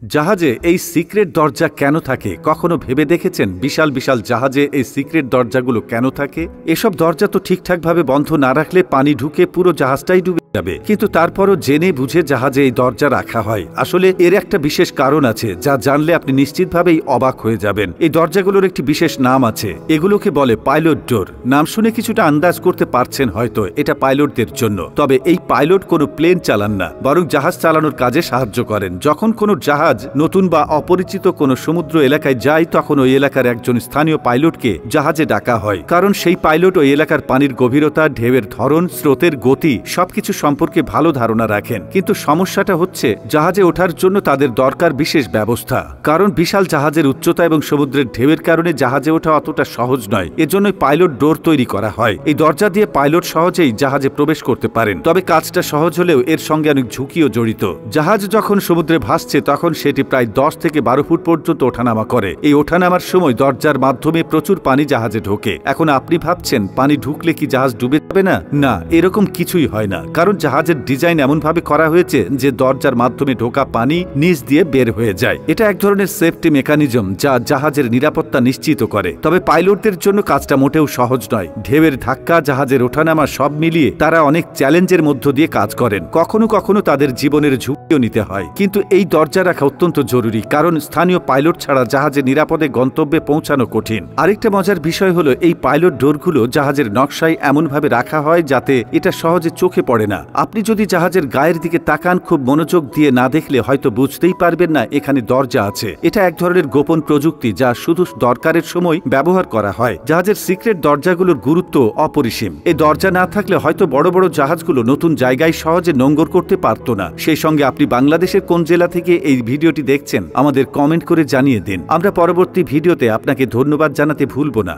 জাহাজে এই সিক্রেট দরজা কেন থাকে? কখনো ভেবে দেখেছেন বিশাল বিশাল জাহাজে এই সিক্রেট দরজাগুলো কেন থাকে? এসব দরজা তো ঠিকঠাকভাবে বন্ধ না রাখলে পানি ঢুকে পুরো জাহাজটাই ডুবে যাবে, কিন্তু তারপরও জেনে বুঝে জাহাজে এই দরজা রাখা হয়। আসলে এর একটা বিশেষ কারণ আছে যা জানলে আপনি নিশ্চিতভাবেই অবাক হয়ে যাবেন। এই দরজাগুলোর একটি বিশেষ নাম আছে, এগুলোকে বলে পাইলট ডোর। নাম শুনে কিছুটা আন্দাজ করতে পারছেন হয়তো এটা পাইলটদের জন্য। তবে এই পাইলট কোনো প্লেন চালান না, বরং জাহাজ চালানোর কাজে সাহায্য করেন। যখন কোনো জাহাজ নতুন বা অপরিচিত কোনো সমুদ্র এলাকায় যায়, তখন ওই এলাকার একজন স্থানীয় পাইলটকে জাহাজে ডাকা হয়, কারণ সেই পাইলট ওই এলাকার পানির গভীরতা, ঢেউয়ের ধরন, স্রোতের গতি সবকিছু সম্পর্কে ভালো ধারণা রাখেন। কিন্তু সমস্যাটা হচ্ছে জাহাজে ওঠার জন্য তাদের দরকার বিশেষ ব্যবস্থা, কারণ বিশাল জাহাজের উচ্চতা এবং সমুদ্রের ঢেউয়ের কারণে জাহাজে ওঠা অতটা সহজ নয়। এজন্যই পাইলট ডোর তৈরি করা হয়। এই দরজা দিয়ে পাইলট সহজেই জাহাজে প্রবেশ করতে পারেন। তবে কাজটা সহজ হলেও এর সঙ্গে অনেক ঝুঁকিও জড়িত। জাহাজ যখন সমুদ্রে ভাসছে তখন সেটি প্রায় 10 থেকে 12 ফুট পর্যন্ত ওঠানামা করে। এই ওঠানামার সময় দরজার মাধ্যমে প্রচুর পানি জাহাজে ঢোকে। এখন আপনি ভাবছেন পানি ঢুকলে কি জাহাজ ডুবে যাবে না? না, এরকম কিছুই হয় না, কারণ জাহাজের ডিজাইন এমনভাবে করা হয়েছে যে দরজার মাধ্যমে ঢোকা পানি নিচ দিয়ে বের হয়ে যায়। এটা এক ধরনের সেফটি মেকানিজম যা জাহাজের নিরাপত্তা নিশ্চিত করে। তবে পাইলটদের জন্য কাজটা মোটেও সহজ নয়। ঢেউয়ের ধাক্কা, জাহাজের ওঠানামা সব মিলিয়ে তারা অনেক চ্যালেঞ্জের মধ্য দিয়ে কাজ করেন। কখনো কখনো তাদের জীবনের ঝুঁকিও নিতে হয়। কিন্তু এই দরজা রাখা অত্যন্ত জরুরি, কারণ স্থানীয় পাইলট ছাড়া জাহাজে নিরাপদে গন্তব্যে পৌঁছানো কঠিন। আরেকটা মজার বিষয় হলো এই পাইলট ডোরগুলো জাহাজের নকশায় এমনভাবে রাখা হয় যাতে এটা সহজে চোখে পড়ে না। আপনি যদি জাহাজের গায়ের দিকে তাকান, খুব মনোযোগ দিয়ে না দেখলে হয়তো বুঝতেই পারবেন না এখানে দরজা আছে। এটা এক ধরনের গোপন প্রযুক্তি যা শুধু দরকারের সময় ব্যবহার করা হয়। জাহাজের সিক্রেট দরজাগুলোর গুরুত্ব অপরিসীম। এই দরজা না থাকলে হয়তো বড় বড় জাহাজগুলো নতুন জায়গায় সহজে নোঙ্গর করতে পারত না। সেই সঙ্গে আপনি বাংলাদেশের কোন জেলা থেকে এই ভিডিওটি দেখছেন আমাদের কমেন্ট করে জানিয়ে দিন। আমরা পরবর্তী ভিডিওতে আপনাকে ধন্যবাদ জানাতে ভুলব না।